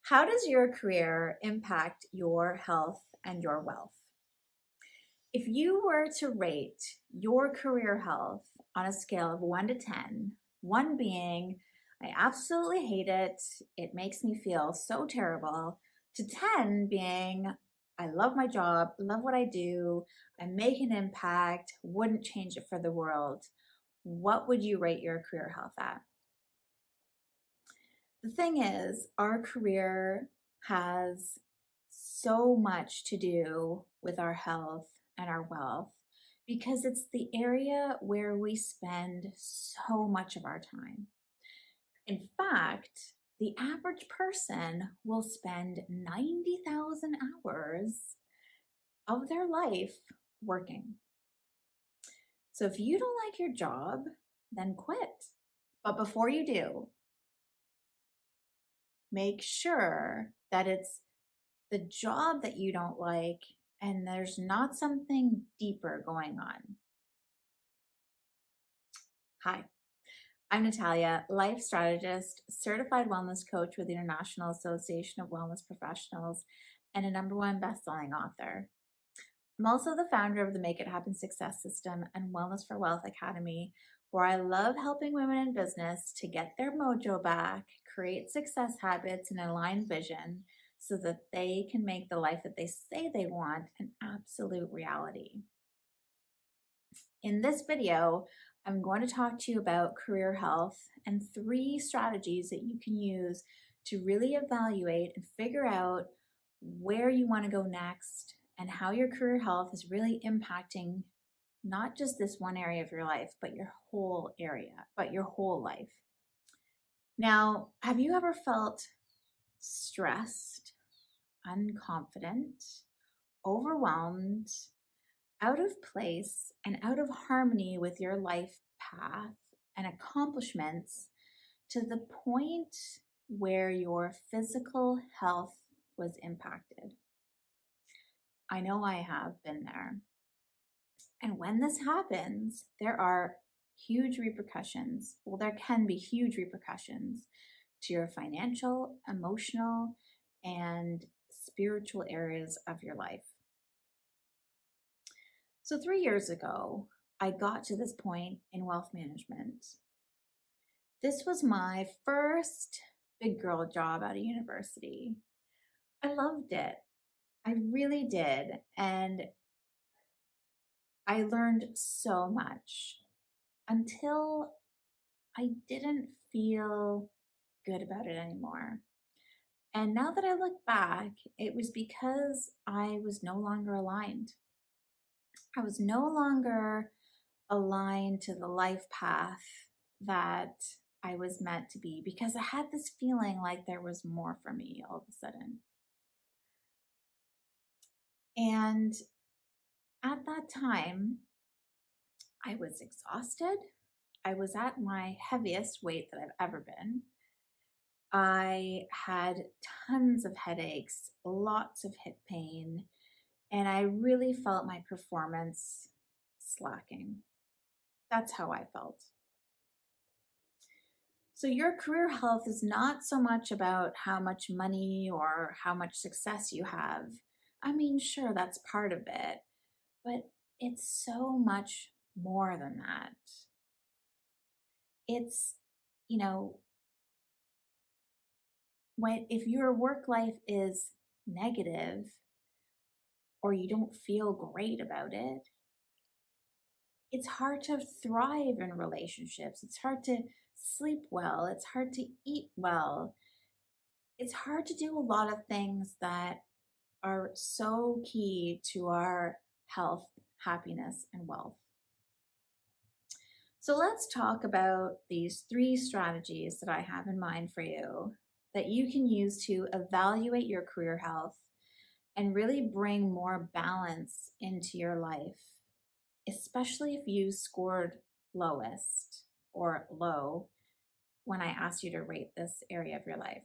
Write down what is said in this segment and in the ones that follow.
How does your career impact your health and your wealth? If you were to rate your career health on a scale of 1 to 10, 1 being, I absolutely hate it, it makes me feel so terrible, to 10 being, I love my job, love what I do, I make an impact, wouldn't change it for the world, what would you rate your career health at? The thing is, our career has so much to do with our health and our wealth because it's the area where we spend so much of our time. In fact, the average person will spend 90,000 hours of their life working. So if you don't like your job, then quit. But before you do, make sure that it's the job that you don't like and there's not something deeper going on. Hi, I'm Natalia, Life Strategist, certified wellness coach with the International Association of Wellness Professionals, and a #1 best-selling author. I'm also the founder of the Make It Happen Success System and Wellness for Wealth Academy, where I love helping women in business to get their mojo back, create success habits, and align vision so that they can make the life that they say they want an absolute reality. In this video, I'm going to talk to you about career health and 3 strategies that you can use to really evaluate and figure out where you want to go next and how your career health is really impacting not just this one area of your life, but your whole life. Now, have you ever felt stressed, unconfident, overwhelmed, out of place, and out of harmony with your life path and accomplishments to the point where your physical health was impacted? I know I have been there. And when this happens, there are huge repercussions. Well, there can be huge repercussions to your financial, emotional, and spiritual areas of your life. So 3 years ago, I got to this point in wealth management. This was my first big girl job out of university. I loved it. I really did. And I learned so much until I didn't feel good about it anymore. And now that I look back, it was because I was no longer aligned. I was no longer aligned to the life path that I was meant to be because I had this feeling like there was more for me all of a sudden. And at that time, I was exhausted. I was at my heaviest weight that I've ever been. I had tons of headaches, lots of hip pain, and I really felt my performance slacking. That's how I felt. So your career health is not so much about how much money or how much success you have. I mean, sure, that's part of it, but it's so much more than that. It's, you know, if your work life is negative or you don't feel great about it, it's hard to thrive in relationships. It's hard to sleep well. It's hard to eat well. It's hard to do a lot of things that are so key to our health, happiness, and wealth. So let's talk about these 3 strategies that I have in mind for you that you can use to evaluate your career health and really bring more balance into your life, especially if you scored lowest or low when I asked you to rate this area of your life.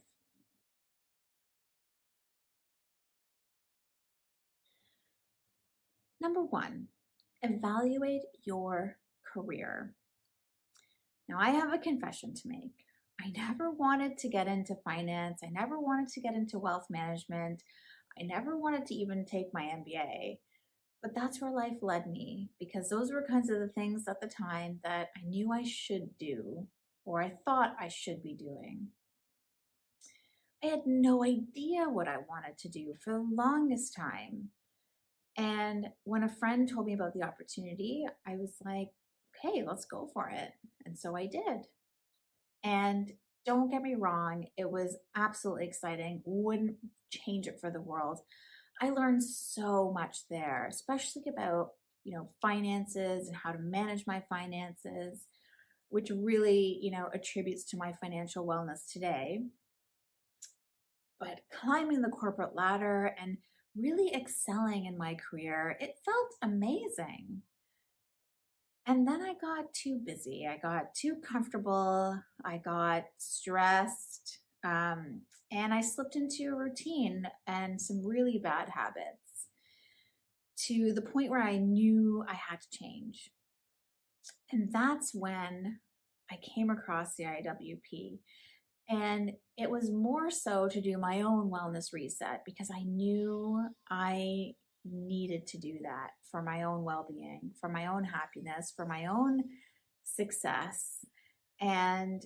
Number 1, evaluate your career. Now, I have a confession to make. I never wanted to get into finance. I never wanted to get into wealth management. I never wanted to even take my MBA. But that's where life led me because those were kinds of the things at the time that I knew I should do or I thought I should be doing. I had no idea what I wanted to do for the longest time. And when a friend told me about the opportunity, I was like, okay, let's go for it. And so I did. And don't get me wrong, it was absolutely exciting. Wouldn't change it for the world. I learned so much there, especially about, finances and how to manage my finances, which really, attributes to my financial wellness today. But climbing the corporate ladder and really excelling in my career, it felt amazing. And then I got too busy. I got too comfortable. I got stressed. And I slipped into a routine and some really bad habits to the point where I knew I had to change. And that's when I came across the IAWP. And it was more so to do my own wellness reset because I knew I needed to do that for my own well being, for my own happiness, for my own success. And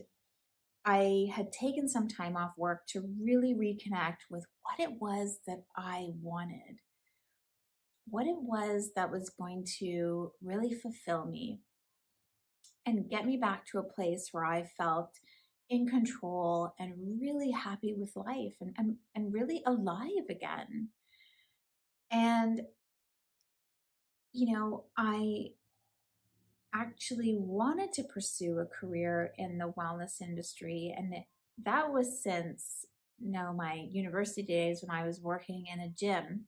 I had taken some time off work to really reconnect with what it was that I wanted, what it was that was going to really fulfill me and get me back to a place where I felt in control and really happy with life and really alive again. And, I actually wanted to pursue a career in the wellness industry. And that was since, my university days when I was working in a gym.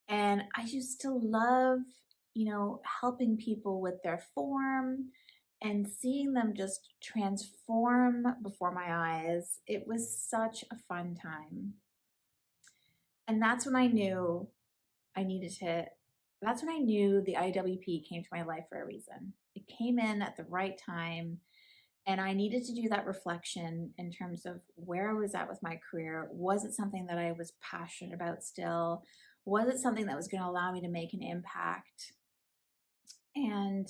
And I used to love, helping people with their form and seeing them just transform before my eyes. It was such a fun time. And that's when I knew I needed to, that's when I knew the IWP came to my life for a reason. It came in at the right time. And I needed to do that reflection in terms of where I was at with my career. Was it something that I was passionate about still? Was it something that was going to allow me to make an impact? And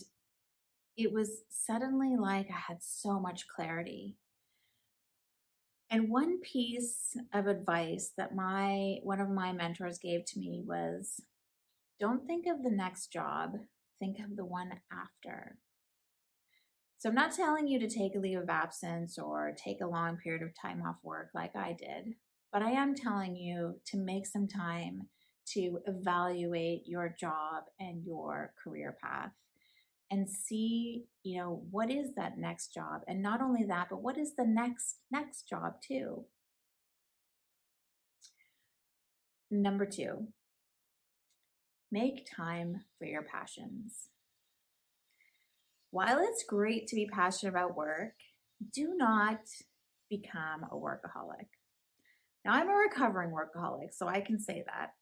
it was suddenly like I had so much clarity. And one piece of advice that one of my mentors gave to me was, don't think of the next job, think of the one after. So I'm not telling you to take a leave of absence or take a long period of time off work like I did, but I am telling you to make some time to evaluate your job and your career path and see, what is that next job? And not only that, but what is the next job too? Number 2, make time for your passions. While it's great to be passionate about work, do not become a workaholic. Now, I'm a recovering workaholic, so I can say that.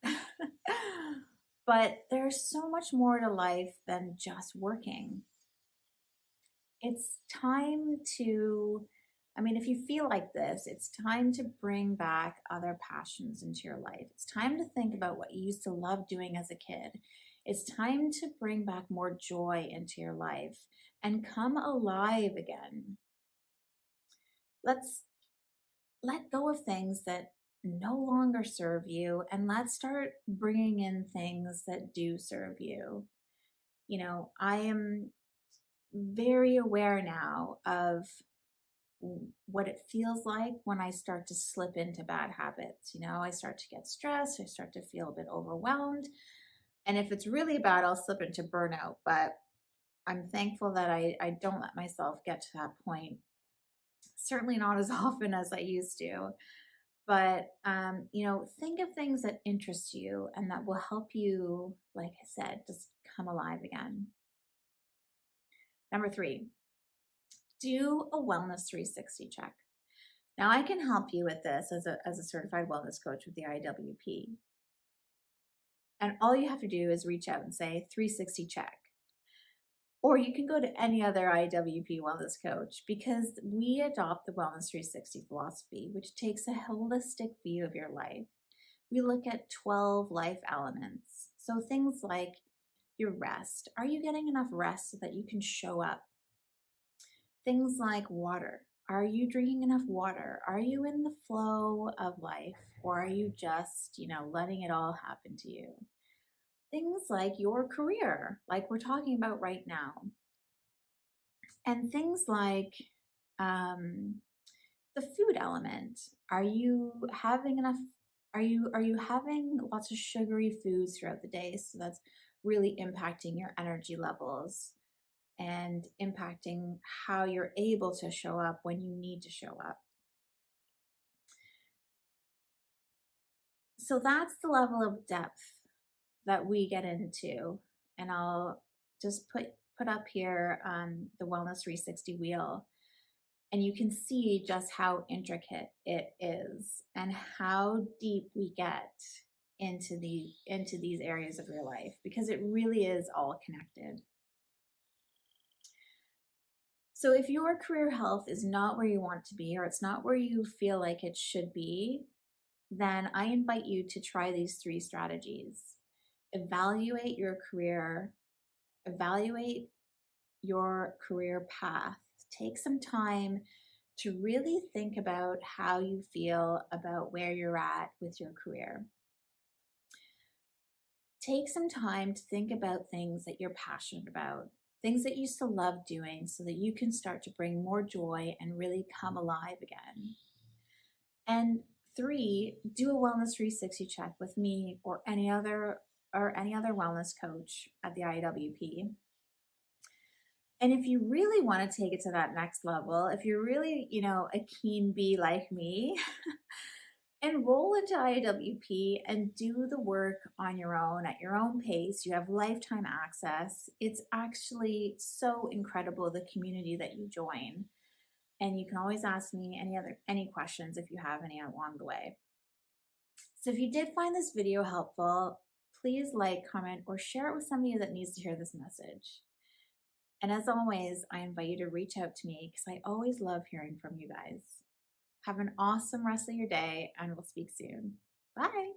But there's so much more to life than just working. It's time to, if you feel like this, it's time to bring back other passions into your life. It's time to think about what you used to love doing as a kid. It's time to bring back more joy into your life and come alive again. Let's let go of things that no longer serve you and let's start bringing in things that do serve you. I am very aware now of what it feels like when I start to slip into bad habits. I start to get stressed, I start to feel a bit overwhelmed. And if it's really bad, I'll slip into burnout. But I'm thankful that I don't let myself get to that point. Certainly not as often as I used to. But, think of things that interest you and that will help you, like I said, just come alive again. Number 3, do a wellness 360 check. Now, I can help you with this as a certified wellness coach with the IAWP. And all you have to do is reach out and say 360 check. Or you can go to any other IAWP wellness coach because we adopt the Wellness 360 philosophy, which takes a holistic view of your life. We look at 12 life elements. So things like your rest. Are you getting enough rest so that you can show up? Things like water. Are you drinking enough water? Are you in the flow of life? Or are you just, letting it all happen to you? Things like your career, like we're talking about right now. And things like um, the food element. Are you having enough? Are you having lots of sugary foods throughout the day? So that's really impacting your energy levels and impacting how you're able to show up when you need to show up. So that's the level of depth that we get into. And I'll just put up here the Wellness 360 wheel, and you can see just how intricate it is and how deep we get into these areas of your life, because it really is all connected. So if your career health is not where you want to be, or it's not where you feel like it should be, then I invite you to try these 3 strategies. Evaluate your career, evaluate your career path. Take some time to really think about how you feel about where you're at with your career. Take some time to think about things that you're passionate about, things that you used to love doing, so that you can start to bring more joy and really come alive again. And 3, do a Wellness 360 check with me or any other wellness coach at the IAWP. And if you really want to take it to that next level, if you're really, a keen bee like me, enroll into IAWP and do the work on your own at your own pace. You have lifetime access. It's actually so incredible, the community that you join. And you can always ask me any questions if you have any along the way. So if you did find this video helpful, please like, comment, or share it with somebody that needs to hear this message. And as always, I invite you to reach out to me because I always love hearing from you guys. Have an awesome rest of your day, and we'll speak soon. Bye.